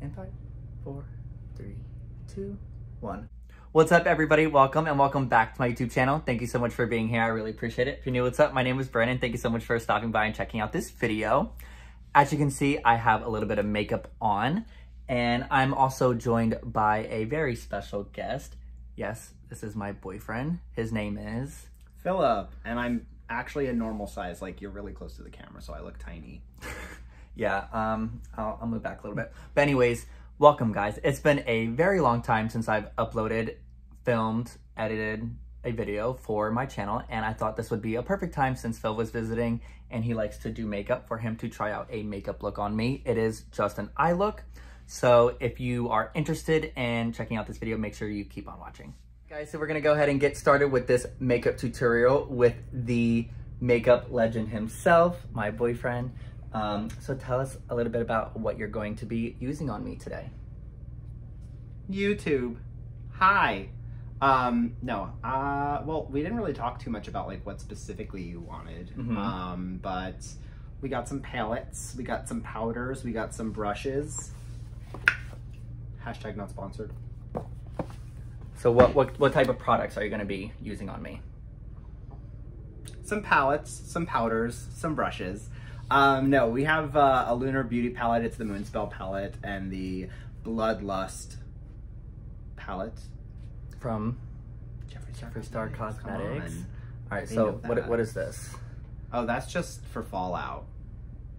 In 5, 4, 3, 2, 1. What's up, everybody? Welcome and welcome back to my YouTube channel. Thank you so much for being here. I really appreciate it. If you're new, what's up? My name is Brandon. Thank you so much for stopping by and checking out this video. As you can see, I have a little bit of makeup on, and I'm also joined by a very special guest. Yes, this is my boyfriend. His name is Philip, and I'm actually a normal size. Like, you're really close to the camera, so I look tiny. Yeah, I'll move back a little bit. But anyways, welcome, guys. It's been a very long time since I've uploaded, filmed, edited a video for my channel, and I thought this would be a perfect time since Phil was visiting and he likes to do makeup for him to try out a makeup look on me. It is just an eye look. So if you are interested in checking out this video, make sure you keep on watching. Guys, so we're gonna go ahead and get started with this makeup tutorial with the makeup legend himself, my boyfriend. So tell us a little bit about what you're going to be using on me today. YouTube. Hi. Well, we didn't really talk too much about like what specifically you wanted. But we got some palettes, we got some powders, we got some brushes. Hashtag not sponsored. So what type of products are you gonna be using on me? Some palettes, some powders, some brushes. No, we have a Lunar beauty palette. It's the Moonspell palette and the Bloodlust palette From Jeffree Star Cosmetics. All right, so what is this? Oh, that's just for fallout.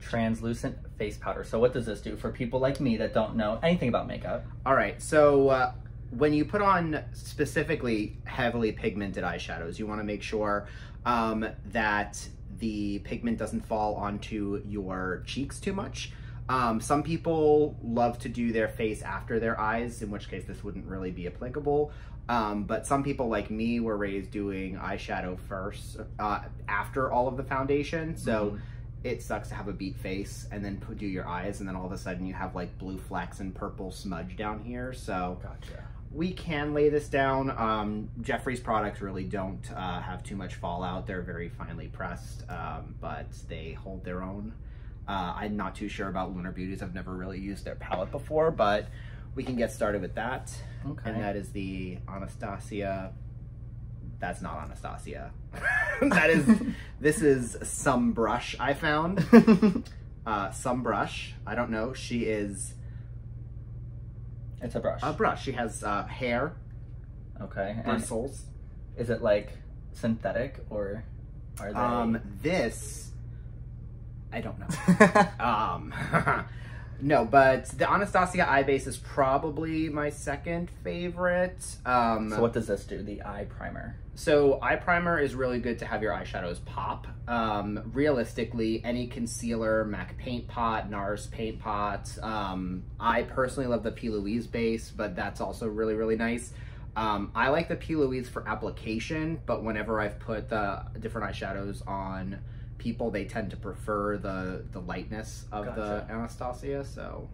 Translucent face powder. So what does this do for people like me that don't know anything about makeup? All right, so when you put on specifically heavily pigmented eyeshadows, you want to make sure that the pigment doesn't fall onto your cheeks too much. Some people love to do their face after their eyes, in which case this wouldn't really be applicable. But some people like me were raised doing eyeshadow first, after all of the foundation. So it sucks to have a beat face and then do your eyes, and then all of a sudden you have like blue flecks and purple smudge down here. So gotcha. We can lay this down. Jeffree's products really don't have too much fallout. They're very finely pressed, but they hold their own. I'm not too sure about Lunar Beauties. I've never really used their palette before, but we can get started with that. Okay. And that is the Anastasia. That's not Anastasia. This is some brush I found. Some brush. I don't know. She is... It's a brush. A brush. She has hair. Okay. Bristles. Is it like synthetic or are they? This, I don't know. No, but the Anastasia eye base is probably my second favorite. So what does this do? The eye primer. So eye primer is really good to have your eyeshadows pop. Realistically, any concealer, MAC Paint Pot, NARS Paint Pot. I personally love the P. Louise base, but that's also really, really nice. I like the P. Louise for application, but whenever I've put the different eyeshadows on people, they tend to prefer the lightness of the Anastasia, so.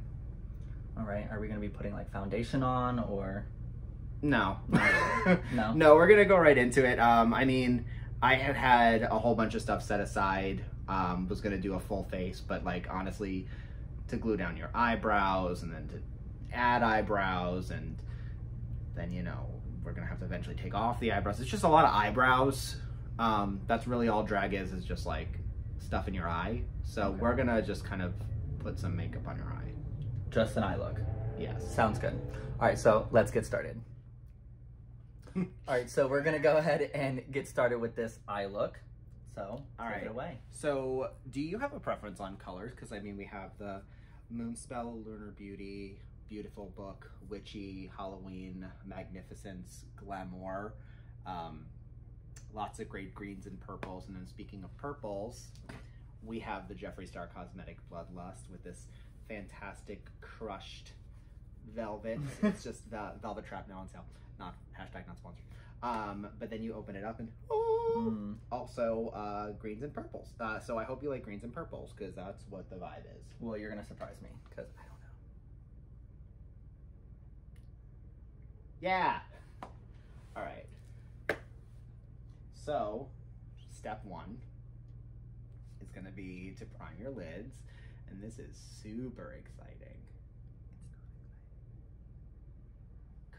All right, are we gonna be putting like foundation on or? No. No? No, we're gonna go right into it. I mean, I had a whole bunch of stuff set aside, was gonna do a full face, but like honestly, to glue down your eyebrows and then to add eyebrows, and then, you know, we're gonna have to eventually take off the eyebrows. It's just a lot of eyebrows. That's really all drag is just like stuff in your eye. So we're gonna just kind of put some makeup on your eye. Just an eye look. Yes. Sounds good. All right, so let's get started. All right, so we're gonna go ahead and get started with this eye look. So take it away. So do you have a preference on colors? Because I mean, we have the Moonspell, Lunar Beauty, Beautiful Book, Witchy, Halloween, Magnificence, Glamour. Lots of great greens and purples. And then speaking of purples, we have the Jeffree Star Cosmetic Bloodlust with this fantastic crushed velvet. It's just Velvet Trap now on sale. Not hashtag not sponsored. But then you open it up and also greens and purples. So I hope you like greens and purples because that's what the vibe is. Well, you're gonna surprise me because I don't know. Yeah. All right. So, step one is going to be to prime your lids, and this is super exciting.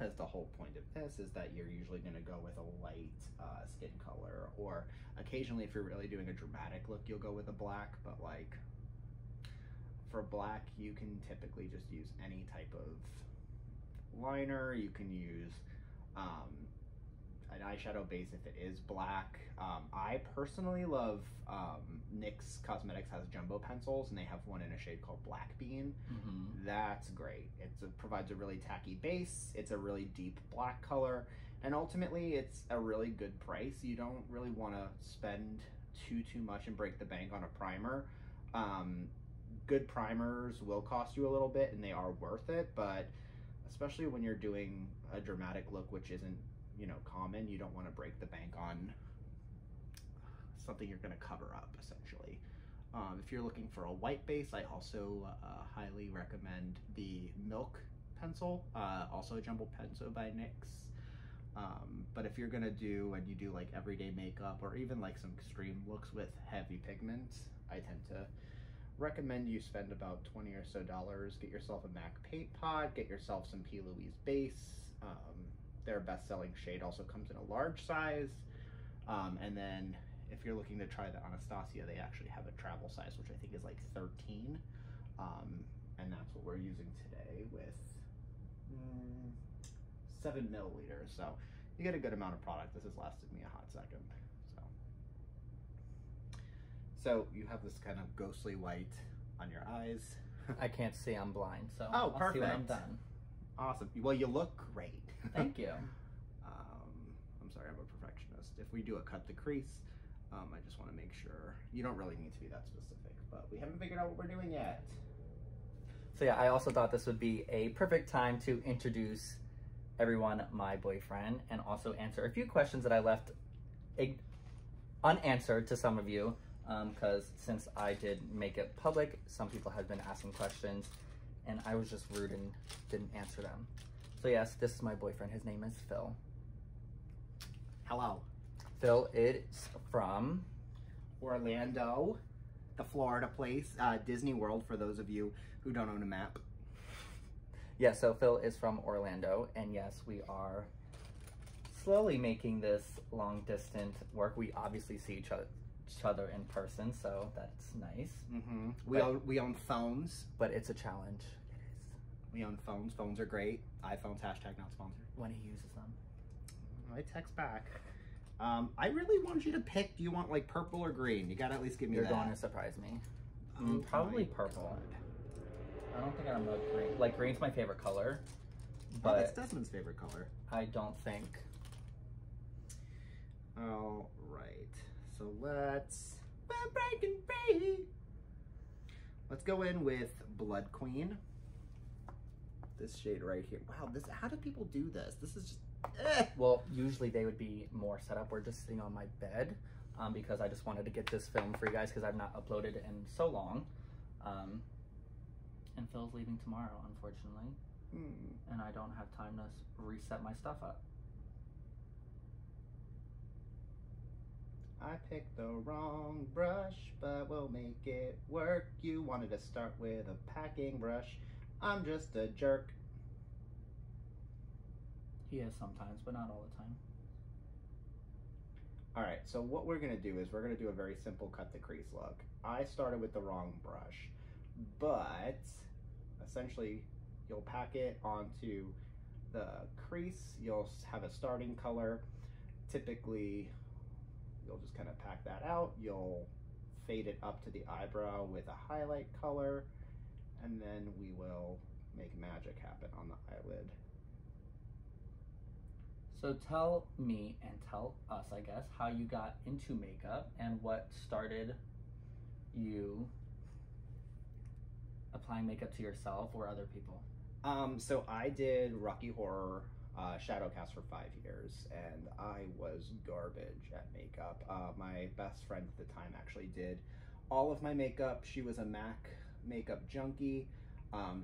because the whole point of this is that you're usually going to go with a light skin color, or occasionally if you're really doing a dramatic look, you'll go with a black, but like for black, you can typically just use any type of liner. You can use an eyeshadow base if it is black. I personally love NYX Cosmetics has jumbo pencils, and they have one in a shade called Black Bean. That's great. It provides a really tacky base. It's a really deep black color, and ultimately it's a really good price. You don't really want to spend too much and break the bank on a primer. Good primers will cost you a little bit, and they are worth it, but especially when you're doing a dramatic look, which isn't, you know, common, you don't want to break the bank on something you're going to cover up, essentially. If you're looking for a white base, I also highly recommend the Milk pencil, also a jumbo pencil by NYX. But if you're going to do, and you do like everyday makeup or even like some extreme looks with heavy pigments, I tend to recommend you spend about $20 or so. Get yourself a MAC paint pot, get yourself some P. Louise base. Their best-selling shade also comes in a large size. And then if you're looking to try the Anastasia, they actually have a travel size, which I think is like 13. And that's what we're using today with 7 milliliters. So you get a good amount of product. This has lasted me a hot second. So you have this kind of ghostly white on your eyes. I can't see, I'm blind, so oh, perfect. I'll see when I'm done. Awesome. Well, you look great. Thank you. I'm sorry, I'm a perfectionist. If we do a cut the crease, I just want to make sure. You don't really need to be that specific, but we haven't figured out what we're doing yet. So yeah, I also thought this would be a perfect time to introduce everyone my boyfriend, and also answer a few questions that I left unanswered to some of you. Because since I did make it public, some people have been asking questions, and I was just rude and didn't answer them. So yes, this is my boyfriend. His name is Phil. Hello. Phil is from Orlando, the Florida place, Disney World, for those of you who don't own a map. Yeah, so Phil is from Orlando, and yes, we are slowly making this long distance work. We obviously see each other in person, so that's nice. We own phones, but it's a challenge. It is. We own phones. Phones are great. iPhones, hashtag not sponsored. When he uses them, I text back. I really want you to pick. Do you want like purple or green? You gotta at least give me that. You're going to surprise me. Oh, probably purple. God. I don't think I'm a green. Like, green's my favorite color, but that's Desmond's favorite color. I don't think. All right. So let's breaking free. Let's go in with Blood Queen. This shade right here. Wow, this. How do people do this? This is just. Well, usually they would be more set up. We're just sitting on my bed because I just wanted to get this film for you guys because I've not uploaded in so long. And Phil's leaving tomorrow, unfortunately, and I don't have time to reset my stuff up. I picked the wrong brush, but we'll make it work. You wanted to start with a packing brush. I'm just a jerk. He is sometimes, but not all the time. All right, so what we're gonna do is we're gonna do a very simple cut the crease look. I started with the wrong brush, but essentially you'll pack it onto the crease. You'll have a starting color. Typically, you'll just kind of pack that out. You'll fade it up to the eyebrow with a highlight color, and then we will make magic happen on the eyelid. So tell me, and tell us, I guess, how you got into makeup and what started you applying makeup to yourself or other people. So I did Rocky Horror shadow cast for 5 years, and I was garbage at makeup. My best friend at the time actually did all of my makeup. She was a MAC makeup junkie,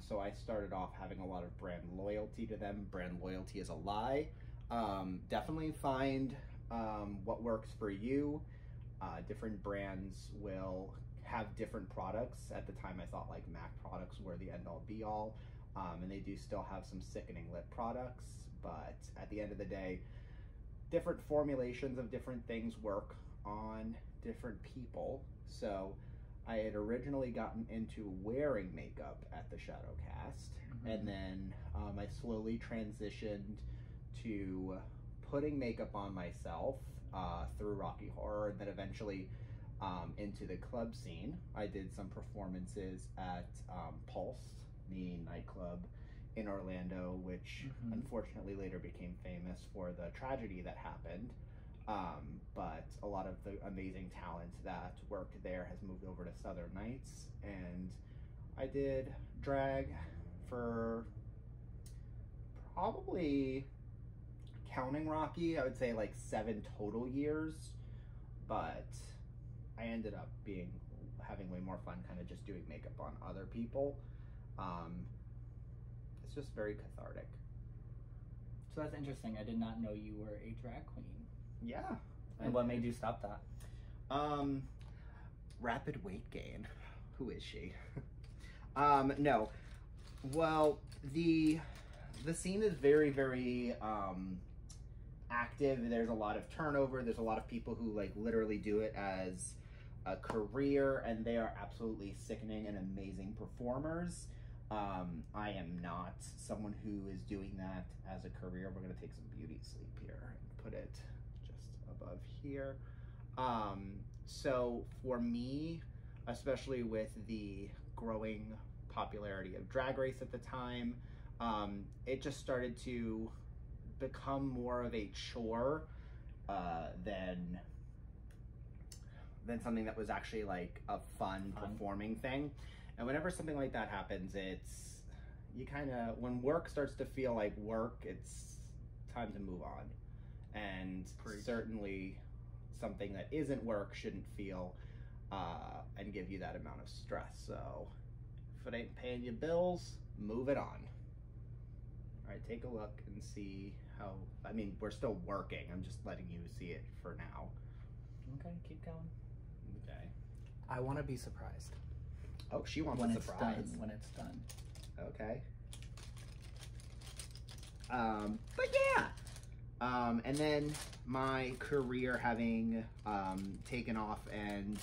so I started off having a lot of brand loyalty to them. Brand loyalty is a lie. Definitely find what works for you. Different brands will have different products. At the time I thought like MAC products were the end all be all. And they do still have some sickening lip products, but at the end of the day, different formulations of different things work on different people. So I had originally gotten into wearing makeup at the Shadow Cast, and then I slowly transitioned to putting makeup on myself through Rocky Horror, and then eventually into the club scene. I did some performances at Pulse, the nightclub in Orlando, which unfortunately later became famous for the tragedy that happened. But a lot of the amazing talent that worked there has moved over to Southern Nights, and I did drag for probably, counting Rocky, I would say like 7 total years, but I ended up having way more fun kind of just doing makeup on other people. It's just very cathartic. So that's interesting. I did not know you were a drag queen. Yeah. And what made you stop that? Rapid weight gain. Who is she? No. Well, the scene is very, very active. There's a lot of turnover. There's a lot of people who like literally do it as a career, and they are absolutely sickening and amazing performers. I am not someone who is doing that as a career. We're going to take some beauty sleep here and put it just above here. So for me, especially with the growing popularity of Drag Race at the time, it just started to become more of a chore than something that was actually like a fun performing thing. And whenever something like that happens, it's, you kind of, when work starts to feel like work, it's time to move on. And certainly something that isn't work shouldn't feel and give you that amount of stress. So if it ain't paying you bills, move it on. All right, take a look and see how, I mean, we're still working. I'm just letting you see it for now. Okay, keep going. Okay. I want to be surprised. Oh, she wants when a it's surprise. done. When it's done. Okay. But yeah. And then my career having taken off and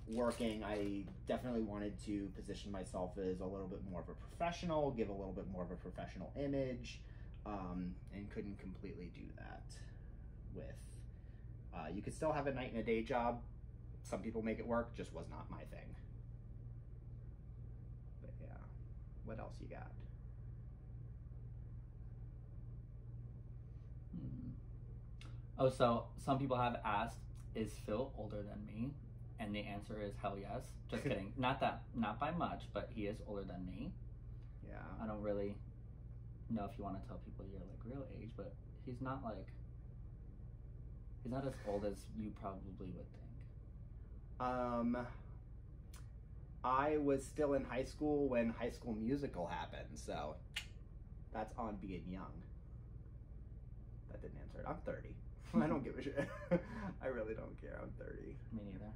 working, I definitely wanted to position myself as a little bit more of a professional, give a little bit more of a professional image, and couldn't completely do that with, you could still have a night and a day job. Some people make it work, just was not my thing. But yeah, what else you got? Oh, so some people have asked, is Phil older than me? And the answer is hell yes. Just kidding. Not by much, but he is older than me. Yeah. I don't really know if you want to tell people your like real age, but he's not as old as you probably would think. I was still in high school when High School Musical happened, so that's on being young. That didn't answer it. I'm 30. I don't give a shit. I really don't care. I'm 30. Me neither.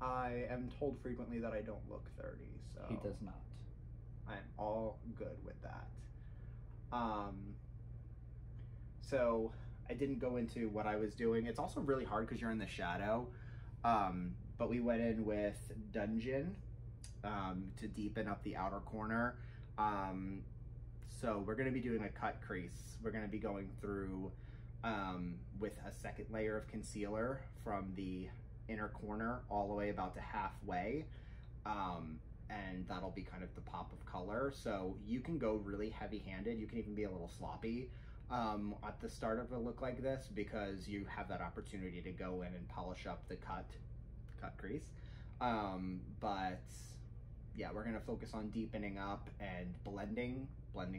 I am told frequently that I don't look 30, so... He does not. I'm all good with that. So I didn't go into what I was doing. It's also really hard because you're in the shadow. But we went in with Dungeon to deepen up the outer corner. So we're going to be doing a cut crease. We're going to be going through with a second layer of concealer from the inner corner all the way about to halfway. And that'll be kind of the pop of color. So you can go really heavy-handed. You can even be a little sloppy at the start of a look like this, because you have that opportunity to go in and polish up the cut crease. But yeah, we're gonna focus on deepening up and blending, blend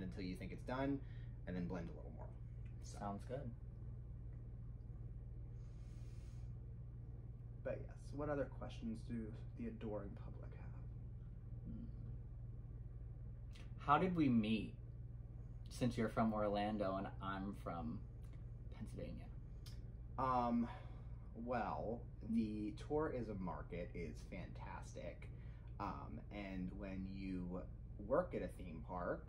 until you think it's done, and then blend a little more. So. Sounds good. But yes, what other questions do the adoring public have? How did we meet, since you're from Orlando and I'm from Pennsylvania? Well, the tourism market is fantastic. And when you work at a theme park,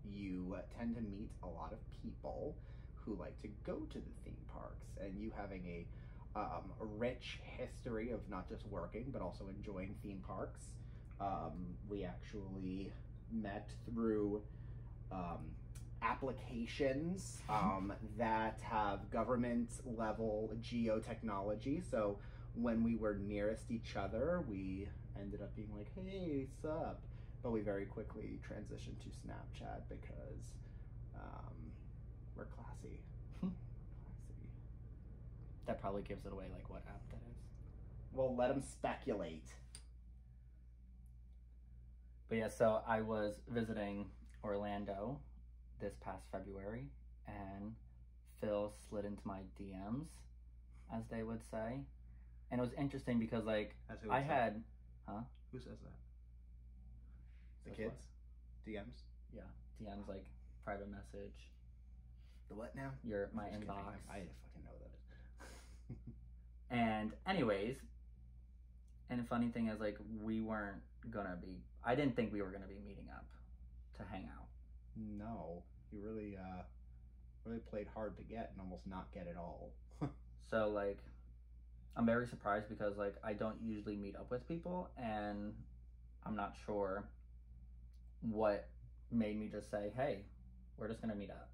you tend to meet a lot of people who like to go to the theme parks, and you having a rich history of not just working but also enjoying theme parks. We actually met through applications that have government level geotechnology. So when we were nearest each other, we ended up being like, hey, sup? But we very quickly transitioned to Snapchat because we're classy. Classy. That probably gives it away, like what app that is. Well, let them speculate. But yeah, so I was visiting Orlando this past February, and Phil slid into my DMs, as they would say. And it was interesting because, like, I had... Huh? Who says that? The Says kids? what? DMs? Yeah, DMs, like, private message. The what now? My inbox. I didn't fucking know that. And anyways, and the funny thing is, like, we weren't gonna be... I didn't think we were gonna be meeting up to hang out. No. You really, really played hard to get and almost not get it all. So, like, I'm very surprised because, like, I don't usually meet up with people, and I'm not sure what made me just say, hey, we're just gonna meet up.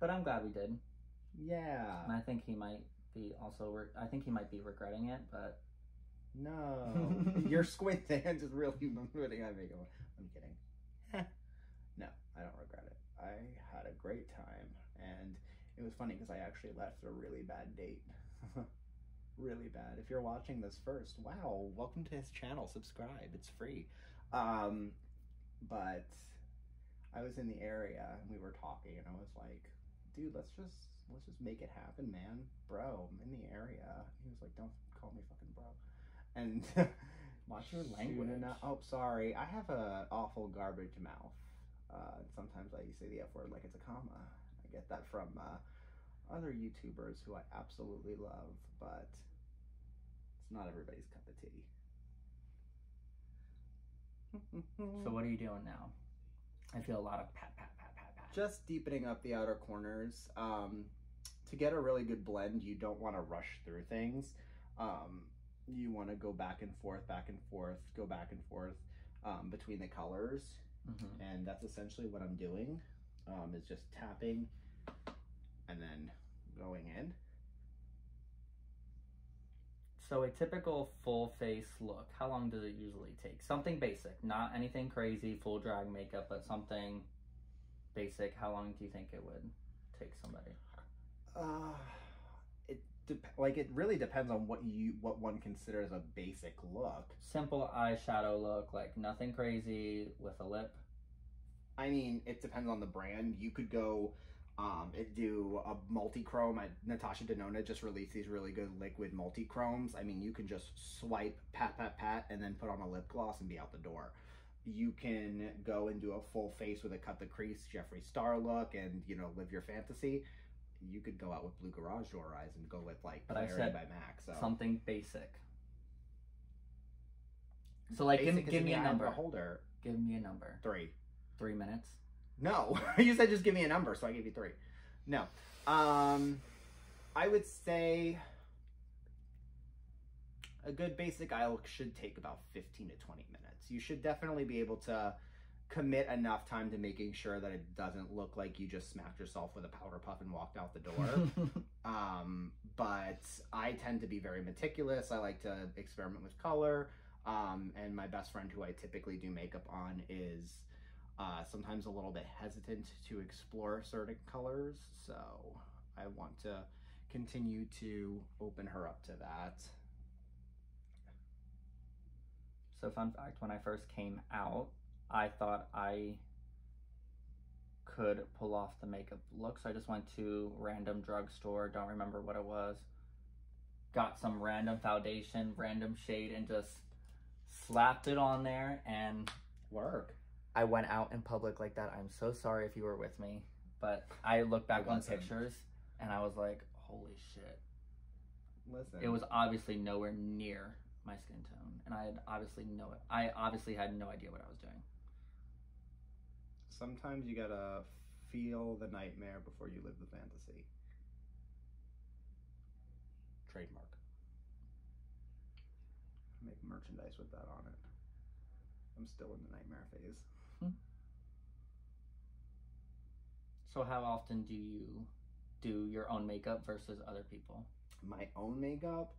But I'm glad we did. Yeah. And I think he might be also, I think he might be regretting it, but... No. Your squinting and just really putting on makeup. I'm kidding. No, I don't regret it. I had a great time, and it was funny because I actually left a really bad date. Really bad. If you're watching this first, wow, welcome to his channel. Subscribe. It's free. But I was in the area and we were talking, and I was like, dude, let's just make it happen, man. Bro, I'm in the area. He was like, don't call me fucking bro. And watch your language. Oh, sorry. I have a awful garbage mouth. Sometimes I say the F word like it's a comma. I get that from other YouTubers who I absolutely love, but it's not everybody's cup of tea. So what are you doing now? I feel a lot of pat, pat, pat, pat, pat. Just deepening up the outer corners. To get a really good blend, you don't want to rush through things. You want to go back and forth, go back and forth between the colors. Mm-hmm. And that's essentially what I'm doing, is just tapping and then going in. So a typical full face look, how long does it usually take? Something basic, not anything crazy, full drag makeup, but something basic. How long do you think it would take somebody? It really depends on what one considers a basic look. Simple eyeshadow look, like nothing crazy with a lip. I mean, it depends on the brand. You could go do a multi-chrome. Natasha Denona just released these really good liquid multi-chromes. I mean, you can just swipe, pat, pat, pat, and then put on a lip gloss and be out the door. You can go and do a full face with a cut the crease Jeffree Star look and, you know, live your fantasy. You could go out with Blue Garage Door Eyes and go with like Clarity by MAC. So something basic. So like give me a number. Holder. Give me a number. 3. 3 minutes? No. You said just give me a number, so I gave you 3. No. I would say a good basic eye look should take about 15 to 20 minutes. You should definitely be able to commit enough time to making sure that it doesn't look like you just smacked yourself with a powder puff and walked out the door. But I tend to be very meticulous. I like to experiment with color. And my best friend who I typically do makeup on is sometimes a little bit hesitant to explore certain colors. So I want to continue to open her up to that. So fun fact, when I first came out, I thought I could pull off the makeup look. So I just went to random drugstore, don't remember what it was, got some random foundation, random shade, and just slapped it on there and work. I went out in public like that. I'm so sorry if you were with me, but I looked back on pictures and I was like, holy shit. Listen. It was obviously nowhere near my skin tone, and I obviously had no idea what I was doing. Sometimes you gotta feel the nightmare before you live the fantasy. Trademark. Make merchandise with that on it. I'm still in the nightmare phase. So how often do you do your own makeup versus other people? My own makeup?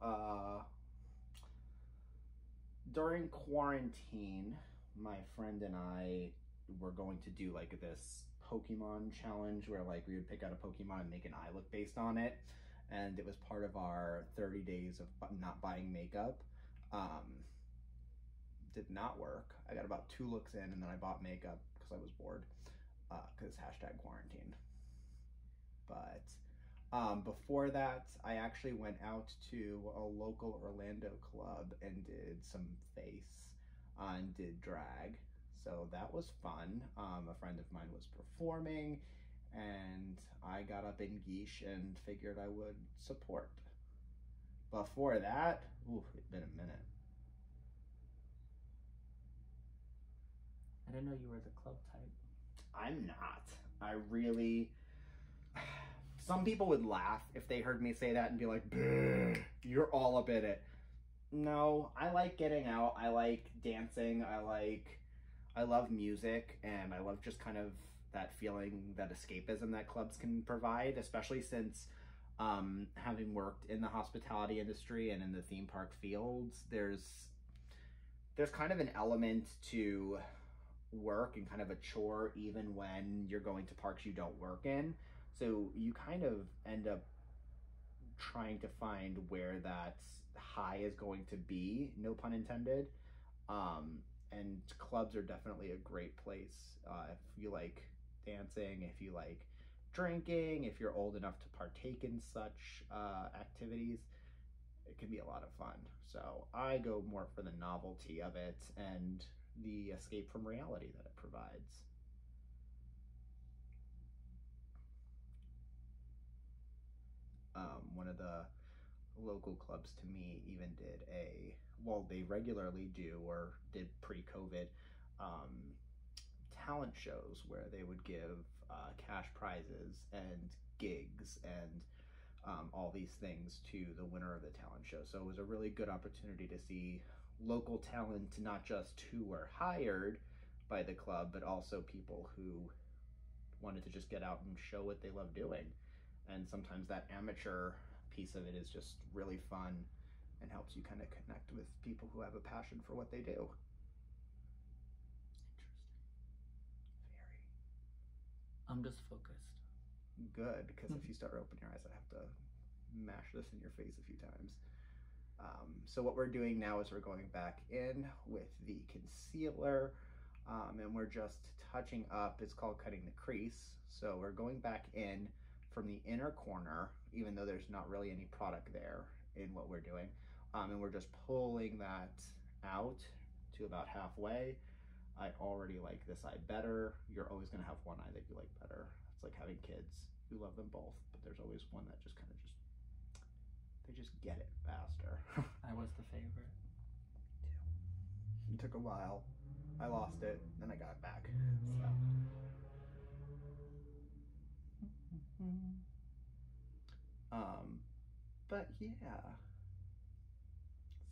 During quarantine, my friend and I were going to do like this Pokemon challenge where like we would pick out a Pokemon and make an eye look based on it. And it was part of our 30 days of not buying makeup. Did not work. I got about 2 looks in and then I bought makeup because I was bored, because #quarantine. But before that, I actually went out to a local Orlando club and did some face and did drag. So that was fun. A friend of mine was performing and I got up in geesh and figured I would support. Before that, ooh, it'd been a minute. I didn't know you were the club type. I'm not. I really... Some people would laugh if they heard me say that and be like, you're all up in it. No, I like getting out. I like dancing. I love music, and I love just kind of that feeling, that escapism that clubs can provide, especially since having worked in the hospitality industry and in the theme park fields, there's kind of an element to work and kind of a chore even when you're going to parks you don't work in. So you kind of end up trying to find where that high is going to be, no pun intended. And clubs are definitely a great place if you like dancing, if you like drinking, if you're old enough to partake in such activities. It can be a lot of fun. So I go more for the novelty of it and the escape from reality that it provides. One of the local clubs to me even did they regularly do or did pre-COVID talent shows where they would give cash prizes and gigs and all these things to the winner of the talent show. So it was a really good opportunity to see local talent, not just who were hired by the club, but also people who wanted to just get out and show what they love doing. And sometimes that amateur piece of it is just really fun and helps you kind of connect with people who have a passion for what they do. Interesting. Very. I'm just focused. Good, because if you start opening your eyes, I have to mash this in your face a few times. So what we're doing now is we're going back in with the concealer, and we're just touching up. It's called cutting the crease. So we're going back in from the inner corner, even though there's not really any product there in what we're doing. And we're just pulling that out to about halfway. I already like this eye better. You're always gonna have one eye that you like better. It's like having kids. You love them both, but there's always one that just kind of they just get it faster. I was the favorite. It took a while. I lost it, then I got it back. So. But yeah.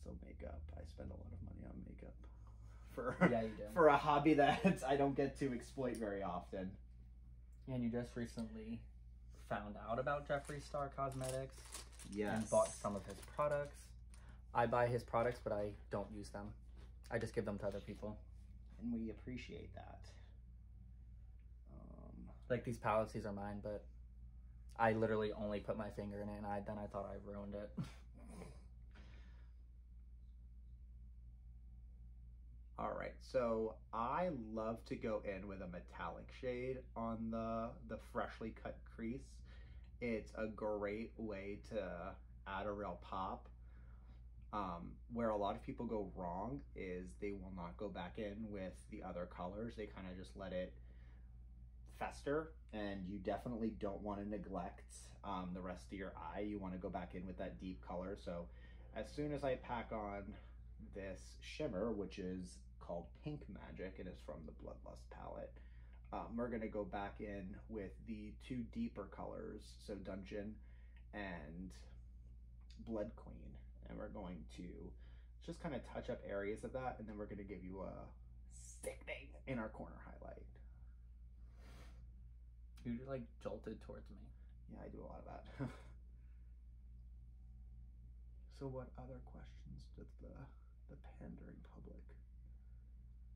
So makeup. I spend a lot of money on makeup for for a hobby that I don't get to exploit very often. And you just recently found out about Jeffree Star Cosmetics. Yes. And bought some of his products. I buy his products, but I don't use them. I just give them to other people. And we appreciate that. Like these palettes, these are mine, but I literally only put my finger in it, and then I thought I ruined it. All right, so I love to go in with a metallic shade on the freshly cut crease. It's a great way to add a real pop. Where a lot of people go wrong is they will not go back in with the other colors. They kind of just let it fester, and you definitely don't want to neglect the rest of your eye. You want to go back in with that deep color. So as soon as I pack on this shimmer, which is called Pink Magic, and is from the Bloodlust palette, we're going to go back in with the 2 deeper colors, so Dungeon and Blood Queen. And we're going to just kind of touch up areas of that, and then we're going to give you a sickening in our corner highlight. You like jolted towards me. Yeah, I do a lot of that. So what other questions does the pandering public?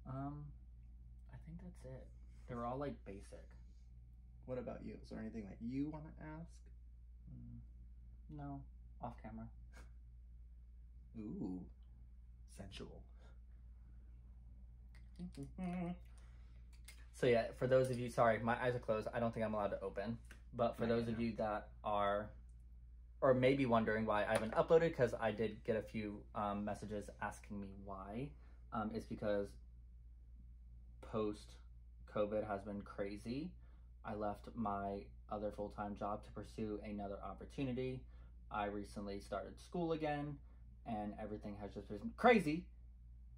I think that's it. They were all like basic. What about you? Is there anything that you want to ask? No, off camera. Ooh, sensual. So yeah, for those of you, sorry, my eyes are closed. I don't think I'm allowed to open. But for those of you that are, or maybe wondering why I haven't uploaded, because I did get a few messages asking me why. It's because post-COVID has been crazy. I left my other full-time job to pursue another opportunity. I recently started school again, and everything has just been crazy.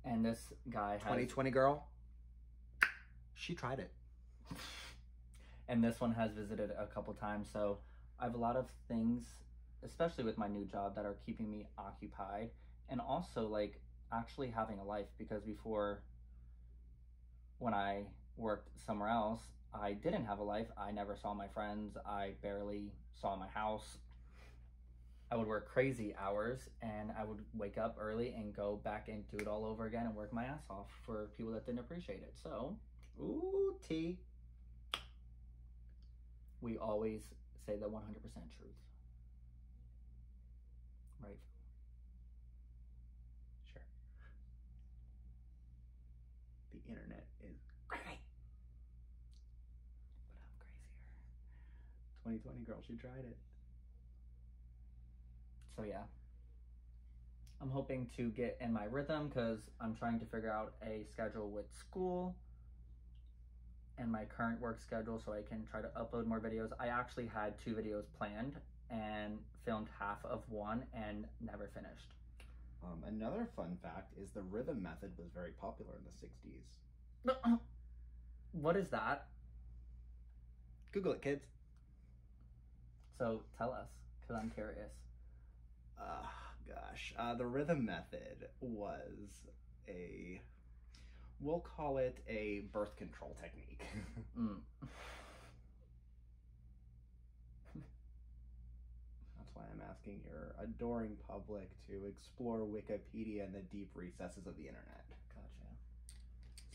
And this guy has... 2020 girl, she tried it. And this one has visited a couple times, so I have a lot of things, especially with my new job, that are keeping me occupied, and also like actually having a life, because before, when I worked somewhere else, I didn't have a life. I never saw my friends. I barely saw my house. I would work crazy hours, and I would wake up early and go back and do it all over again and work my ass off for people that didn't appreciate it. So, ooh, tea. We always say the 100% truth. Right? Sure. The internet is crazy. But I'm crazier. 2020 girl, she tried it. So yeah. I'm hoping to get in my rhythm, because I'm trying to figure out a schedule with school and my current work schedule so I can try to upload more videos. I actually had 2 videos planned and filmed half of one and never finished. Another fun fact is the rhythm method was very popular in the 60s. What is that? Google it, kids. So tell us, because I'm curious. Gosh. The rhythm method was we'll call it a birth control technique. That's why I'm asking your adoring public to explore Wikipedia and the deep recesses of the internet. Gotcha.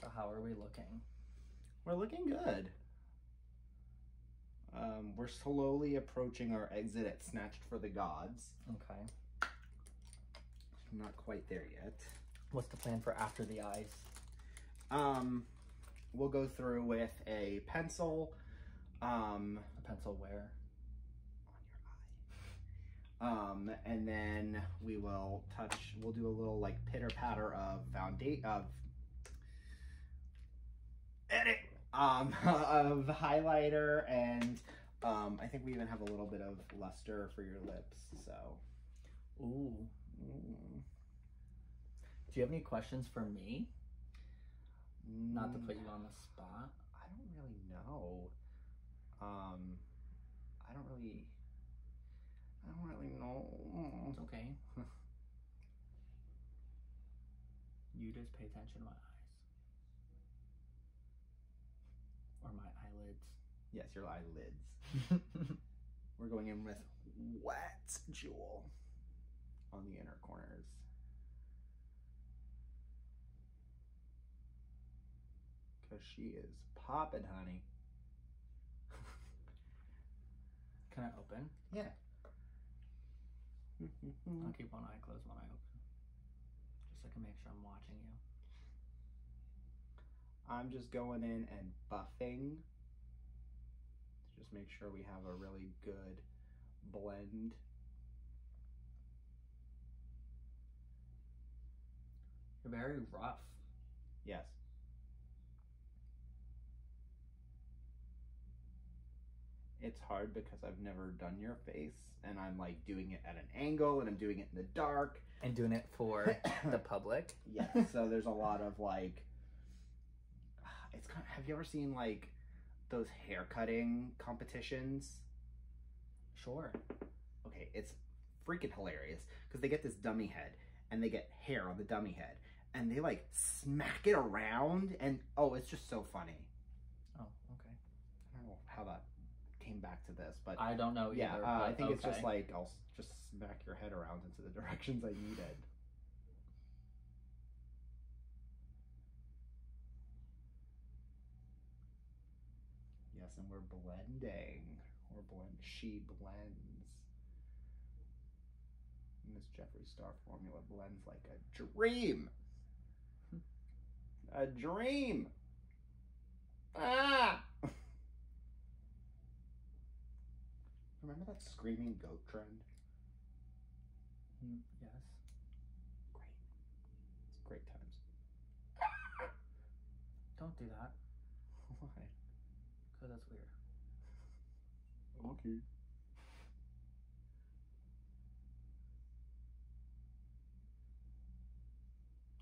So how are we looking? We're looking good. We're slowly approaching our exit at Snatched for the Gods. Okay. I'm not quite there yet. What's the plan for after the eyes? We'll go through with a pencil. A pencil where? On your eye. And then we'll do a little like pitter patter of of highlighter, and I think we even have a little bit of luster for your lips, so. Ooh. Do you have any questions for me? Not to put you on the spot. I don't really know. I don't really know. It's okay. You just pay attention to my eyes. Or my eyelids. Yes, your eyelids. We're going in with wet jewel on the inner corners. Because she is popping, honey. Can I open? Yeah. I'll keep one eye closed when I open. Just so I can make sure I'm watching you. I'm just going in and buffing to just make sure we have a really good blend. You're very rough. Yes. It's hard because I've never done your face, and I'm like doing it at an angle, and I'm doing it in the dark. And doing it for the public. Yes, so there's a lot of like, it's kind of, have you ever seen like those hair cutting competitions? Sure. Okay, it's freaking hilarious because they get this dummy head and they get hair on the dummy head and they like smack it around and oh, it's just so funny. Oh, okay. I don't know how that came back to this, but I don't know yeah, either. I think okay. it's just like I'll just smack your head around into the directions I needed. Yes, and we're blending. She blends. Miss Jeffree Star formula blends like a dream. A dream. Ah! Remember that screaming goat trend? Yes. Great. It's great times. Don't do that. Why? Because that's weird. Okay.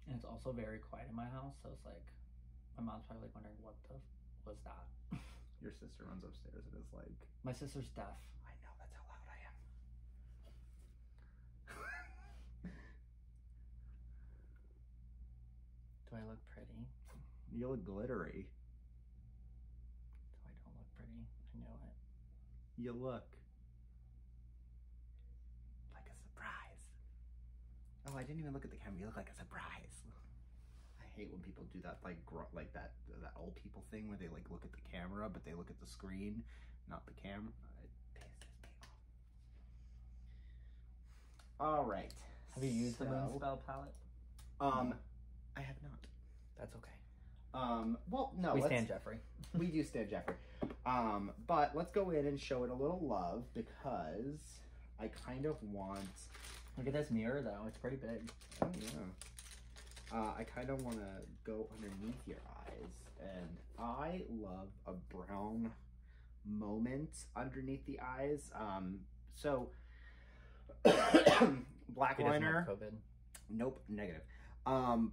And it's also very quiet in my house, so it's like, my mom's probably like wondering what the was that. Your sister runs upstairs and is like... My sister's deaf. I know, that's how loud I am. Do I look pretty? You look glittery. So I don't look pretty. I know it. You look like a surprise. Oh, I didn't even look at the camera. You look like a surprise. I hate when people do that, like that old people thing where they like look at the camera, but they look at the screen, not the camera. It pisses me off. All right. Have you used the moon spell palette? I have not. That's okay. Well, no. We stand Jeffree. We do stand Jeffree. But let's go in and show it a little love because I kind of want... Look at this mirror though, it's pretty big. Oh yeah. I kind of want to go underneath your eyes, and I love a brown moment underneath the eyes. So black liner. COVID. Nope, negative.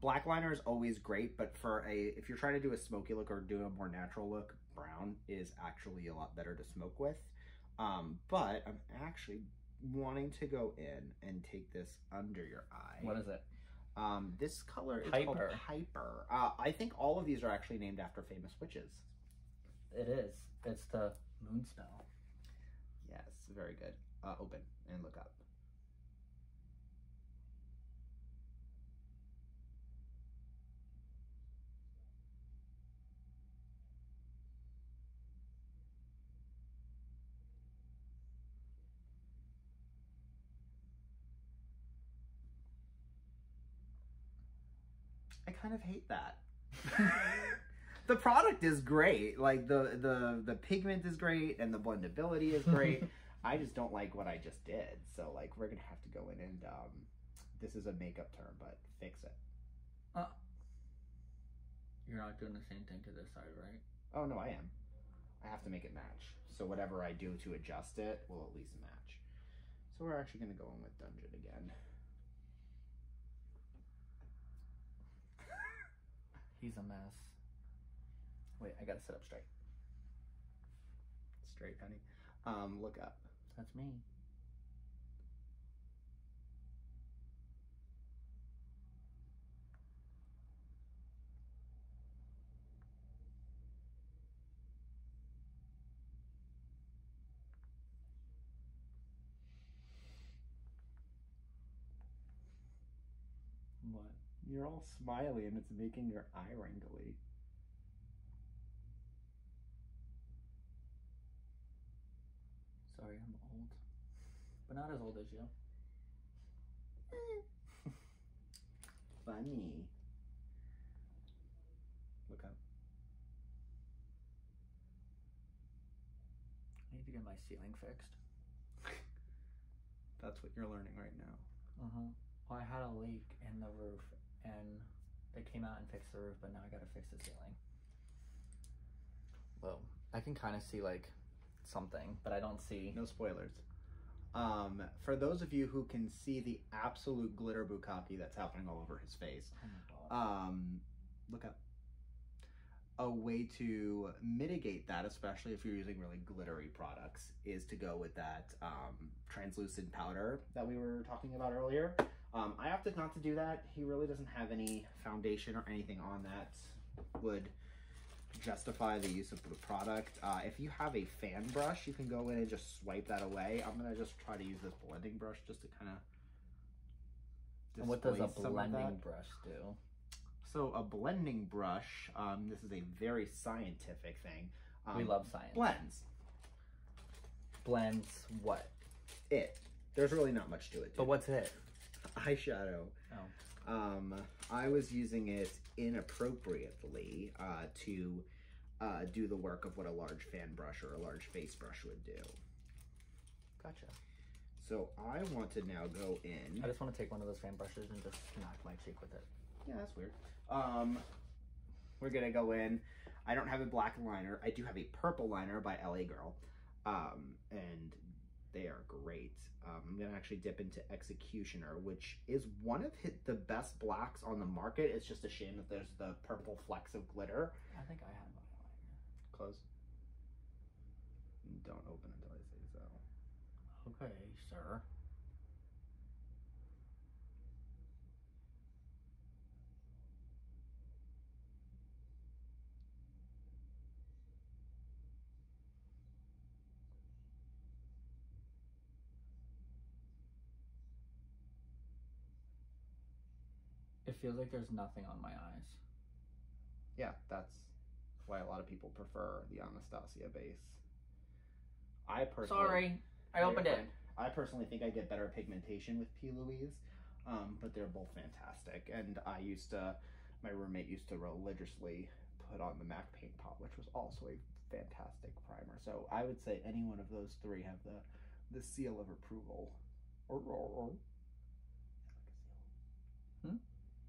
Black liner is always great, but if you're trying to do a smoky look or do a more natural look, brown is actually a lot better to smoke with. But I'm actually wanting to go in and take this under your eye. What is it? This color is called Piper. I think all of these are actually named after famous witches. It is. It's the moon spell. Yes, very good. Open and look up. I kind of hate that. The product is great. Like the pigment is great and the blendability is great. I just don't like what I just did. So like we're gonna have to go in and this is a makeup term, but fix it. You're not doing the same thing to this side, right? Oh no, I am. I have to make it match. So whatever I do to adjust it will at least match. So we're actually gonna go in with Dungeon again. He's a mess. Wait, I gotta sit up straight. Straight, honey. Look up. That's me. What? You're all smiley and it's making your eye wrinkly. Sorry, I'm old. But not as old as you. Funny. Look up. I need to get my ceiling fixed. That's what you're learning right now. Well, I had a leak in the roof and they came out and fixed the roof, but now I gotta fix the ceiling. Well, I can kind of see like something, but I don't see. No spoilers. For those of you who can see the absolute glitter bukkake that's happening all over his face, oh my God. look up. a way to mitigate that, especially if you're using really glittery products, is to go with that translucent powder that we were talking about earlier. I opted not to do that. He really doesn't have any foundation or anything on that would justify the use of the product. If you have a fan brush, you can go in and just swipe that away. I'm gonna just try to use this blending brush just to kind of. And what does a blending brush do? So a blending brush, this is a very scientific thing. We love science. Blends. Blends what? It. There's really not much to it. But what's it? Eyeshadow. Oh. I was using it inappropriately to do the work of what a large fan brush or a large face brush would do. Gotcha. So I want to now go in. I just want to take one of those fan brushes and just knock my cheek with it. Yeah, that's weird. We're gonna go in. I don't have a black liner. I do have a purple liner by LA Girl. And they are great. I'm gonna actually dip into Executioner, which is one of the best blacks on the market. It's just a shame that there's the purple flecks of glitter. I think I have my liner. Close. Don't open until I say so. Okay, sir. It feels like there's nothing on my eyes. Yeah, that's why a lot of people prefer the Anastasia base. I personally... Sorry, I opened it. I personally think I get better pigmentation with P. Louise, but they're both fantastic. And I used to, my roommate used to religiously put on the MAC Paint Pot, which was also a fantastic primer. So I would say any one of those three have the seal of approval. Hmm?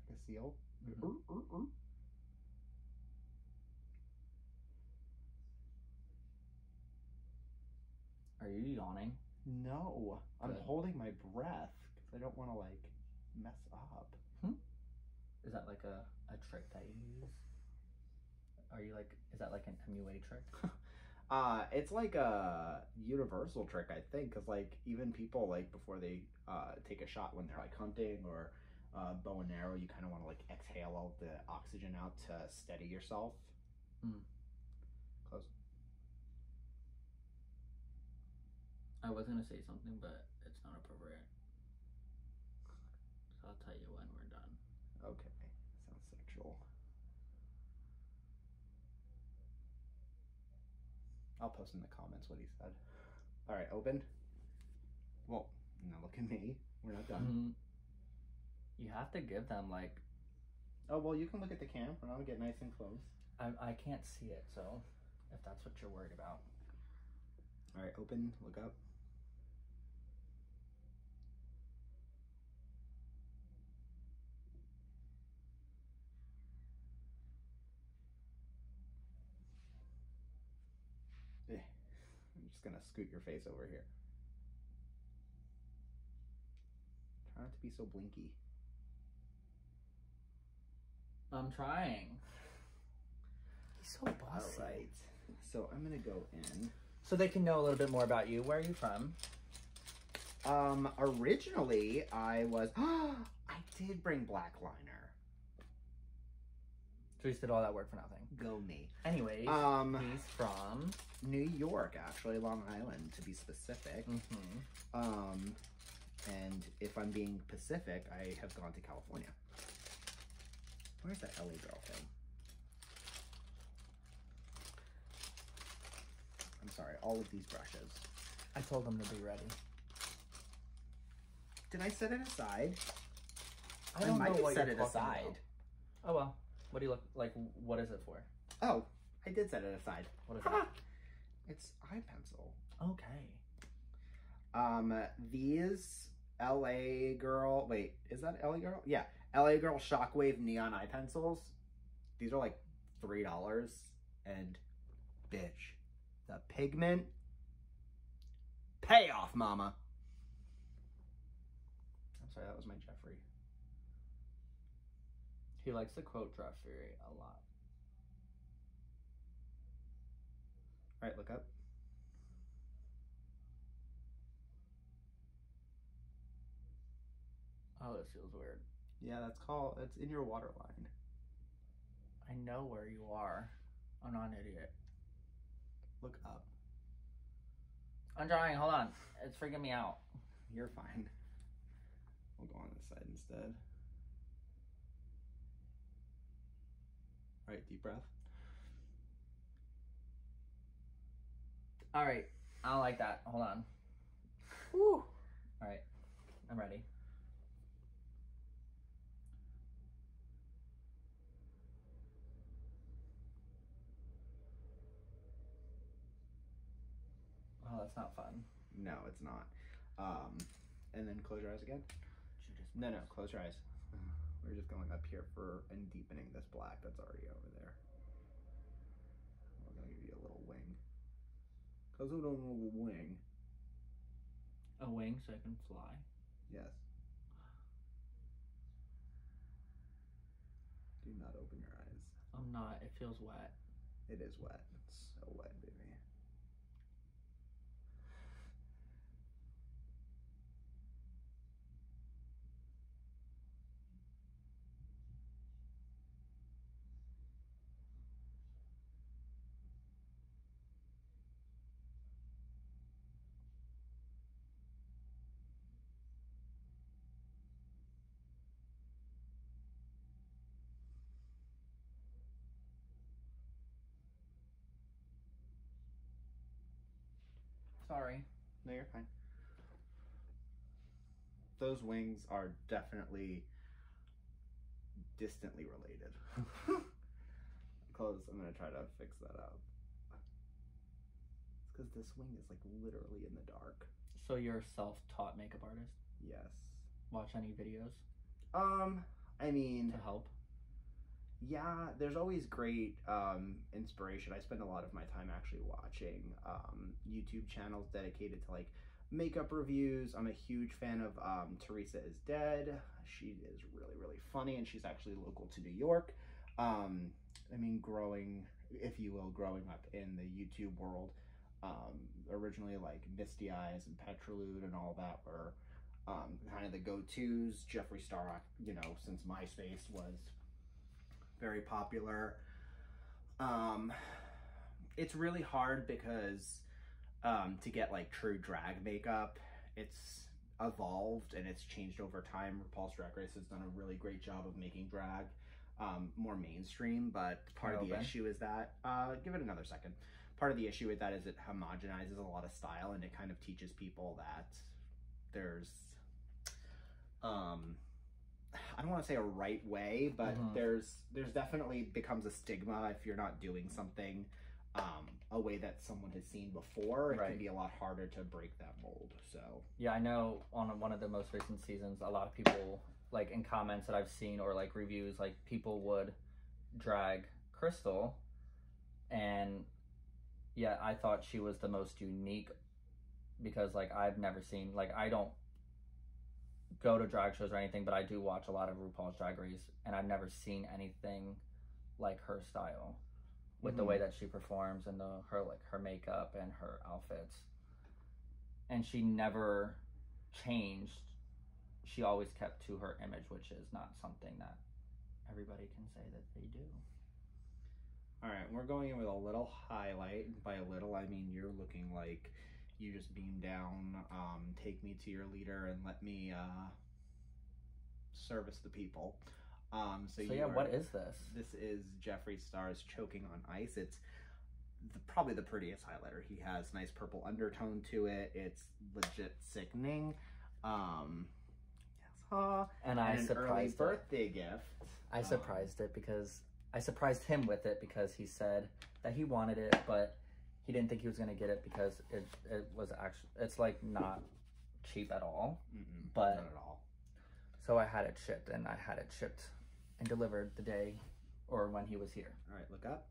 Like a seal? Mm-hmm. Are you yawning? No, I'm Good. holding my breath because I don't want to like mess up. Is that like a trick that you use? Are you like, is that like an MUA trick? It's like a universal trick, I think, because like even people like before they take a shot when they're like hunting or bow and arrow, you kind of want to like exhale all the oxygen out to steady yourself. Close. I was gonna say something, but it's not appropriate. So I'll tell you when we're done. Okay, sounds sexual. I'll post in the comments what he said. All right, open. Well, now look at me. We're not done. You have to give them like... Oh, well, you can look at the camera. I'll get nice and close. I can't see it, so if that's what you're worried about. All right, open, look up. I'm just gonna scoot your face over here. Try not to be so blinky. I'm trying. He's so bossy. All right, so I'm gonna go in. So they can know a little bit more about you. Where are you from? Originally I was, I did bring black liner. So you just did all that work for nothing. Go me. Anyways, he's from New York, actually, Long Island to be specific. And if I'm being Pacific, I have gone to California. Where's that LA Girl thing? I'm sorry, all of these brushes. I told them to be ready. Did I set it aside? I don't might know have what set you're it talking aside. about. Oh well. What do you look like? What is it for? Oh, I did set it aside. What is it? It's eye pencil. Okay. These LA Girl, wait, is that LA Girl? Yeah, LA Girl Shockwave Neon Eye Pencils. These are like $3, and bitch, the pigment, payoff, mama. I'm sorry, that was my Jeffree. He likes to quote Jeffree a lot. All right, look up. Oh, this feels weird. Yeah, it's in your waterline. I know where you are. I'm not an idiot. Look up. I'm trying, hold on. It's freaking me out. You're fine. We'll go on this side instead. All right, deep breath. All right, I don't like that. Hold on. Woo. All right, I'm ready. Oh, that's not fun. No, it's not. And then close your eyes again. No, close your eyes. We're just going up here and deepening this black that's already over there. We're gonna give you a little wing. Cause we don't know a wing. A wing so I can fly? Yes. Do not open your eyes. I'm not, it feels wet. It is wet. It's so wet, baby. Sorry. No, you're fine. Those wings are definitely distantly related. Close. I'm gonna try to fix that up. It's because this wing is like literally in the dark. So you're a self-taught makeup artist? Yes. Watch any videos? I mean, to help? Yeah, there's always great inspiration. I spend a lot of my time actually watching YouTube channels dedicated to like makeup reviews. I'm a huge fan of Teresa is Dead. She is really, really funny, and she's actually local to New York. I mean, growing up in the YouTube world, originally like Misty Eyes and Petrolude and all that were kind of the go-tos. Jeffree Star, you know, since MySpace was very popular. It's really hard because to get like true drag makeup, it's evolved and it's changed over time. RuPaul's Drag Race has done a really great job of making drag more mainstream, but part of the issue is that, give it another second. Part of the issue with that is it homogenizes a lot of style, and it kind of teaches people that there's, I don't want to say a right way, but there's definitely becomes a stigma if you're not doing something a way that someone has seen before. It can be a lot harder to break that mold. So yeah, I know on one of the most recent seasons, a lot of people, like in comments that I've seen or like reviews, like people would drag Crystal, and yeah, I thought she was the most unique because like I've never seen, like I don't go to drag shows or anything, but I do watch a lot of RuPaul's Drag Race, and I've never seen anything like her style with the way that she performs and her makeup and her outfits. And she never changed. She always kept to her image, which is not something that everybody can say that they do. All right, we're going in with a little highlight. By a little, I mean you're looking like you just beam down, take me to your leader and let me service the people. So yeah, what is this? This is Jeffree Star's Choking on Ice. It's probably the prettiest highlighter he has. Nice purple undertone to it. It's legit sickening. And I surprised an early birthday gift. I surprised it because I surprised him with it because he said that he wanted it, but he didn't think he was going to get it because it was actually, it's like not cheap at all. But not at all. So I had it shipped, and I had it shipped and delivered the day or when he was here. All right, look up.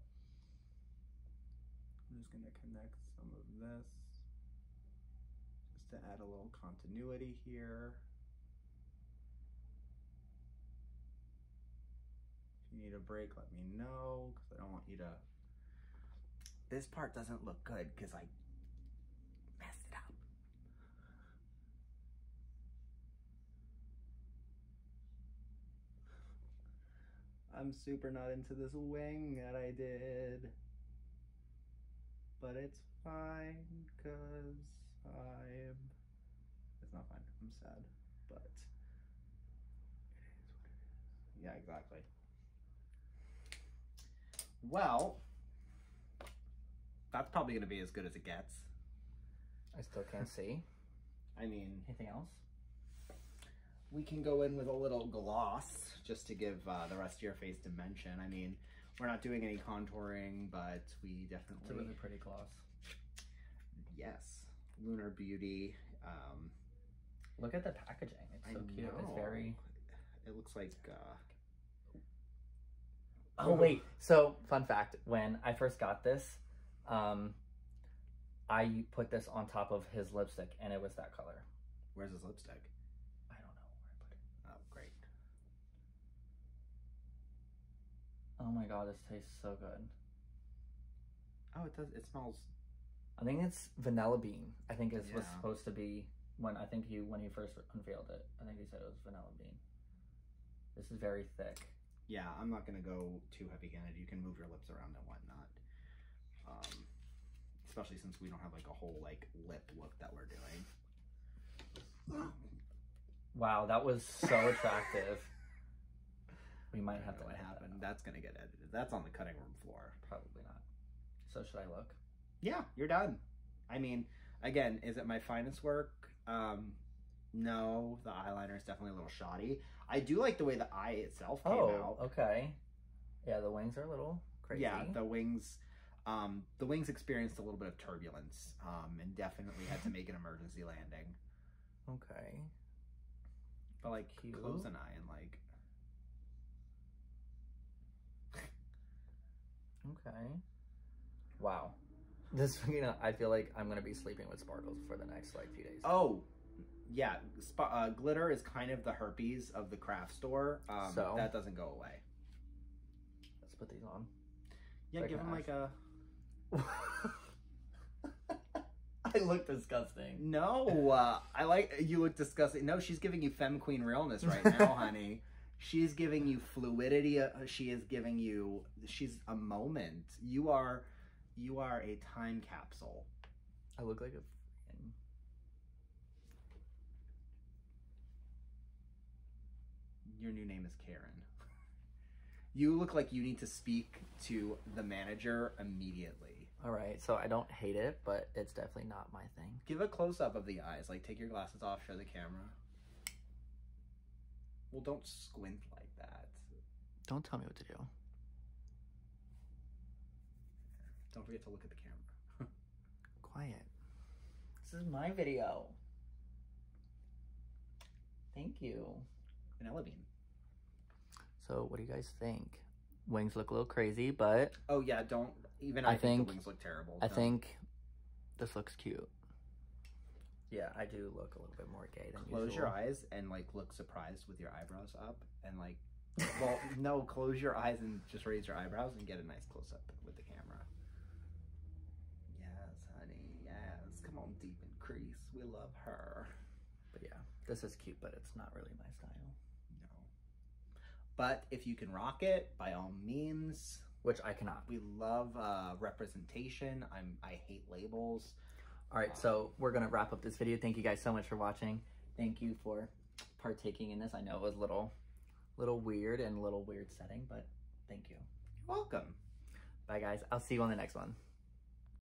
I'm just going to connect some of this just to add a little continuity here. If you need a break, let me know, because I don't want you to this part doesn't look good because I messed it up. I'm super not into this wing that I did. But it's fine because it's not fine. I'm sad, but it is what it is. Yeah, exactly. Well, that's probably going to be as good as it gets. I still can't see. I mean, anything else? We can go in with a little gloss just to give the rest of your face dimension. I mean, we're not doing any contouring, but we definitely... It's a really pretty gloss. Yes. Lunar Beauty. Look at the packaging. It's so cute. It's very... It looks like... Oh, wait. So, fun fact. When I first got this, I put this on top of his lipstick, and it was that color. Where's his lipstick? I don't know where I put it. Oh, great. Oh my god, this tastes so good. Oh, it does. It smells... I think it's vanilla bean. I think it was supposed to be when he first unveiled it. I think he said it was vanilla bean. This is very thick. Yeah, I'm not gonna go too heavy-handed. You can move your lips around and whatnot. Especially since we don't have like a whole like lip look that we're doing. Wow, that was so attractive. We might have to what edit happened. that. That's gonna get edited. That's on the cutting room floor. Probably not. So should I look? Yeah, you're done. I mean, again, is it my finest work? No, the eyeliner is definitely a little shoddy. I do like the way the eye itself came out. Okay. Yeah, the wings are a little crazy. Yeah, the wings experienced a little bit of turbulence, and definitely had to make an emergency landing. Okay. But like, cute. Close an eye and like... Okay. Wow. This, I feel like I'm gonna be sleeping with sparkles for the next like few days. Oh, yeah. Glitter is kind of the herpes of the craft store. So that doesn't go away. Let's put these on. Yeah, give them like a... I look disgusting. No, I like... You look disgusting. No, she's giving you femme queen realness right now, honey. She's giving you fluidity. She is giving you... She's a moment. You are a time capsule. I look like a freaking... Your new name is Karen. You look like you need to speak to the manager immediately. All right, so I don't hate it, but it's definitely not my thing. Give a close-up of the eyes. Like, take your glasses off, show the camera. Well, don't squint like that. Don't tell me what to do. Don't forget to look at the camera. Quiet. This is my video. Thank you. Vanilla bean. So what do you guys think? Wings look a little crazy, but... Oh yeah, don't... Even I think the wings look terrible. I think this looks cute. Yeah, I do look a little bit more gay than usual. Close your eyes and like look surprised with your eyebrows up and like... Well, no, close your eyes and just raise your eyebrows and get a nice close-up with the camera. Yes, honey, yes. Come on, deep and crease. We love her. But yeah, this is cute, but it's not really my style. No. But if you can rock it, by all means. Which I cannot. We love representation. I hate labels. All right, so we're going to wrap up this video. Thank you guys so much for watching. Thank you for partaking in this. I know it was a little weird and a little weird setting, but thank you. You're welcome. Bye, guys. I'll see you on the next one.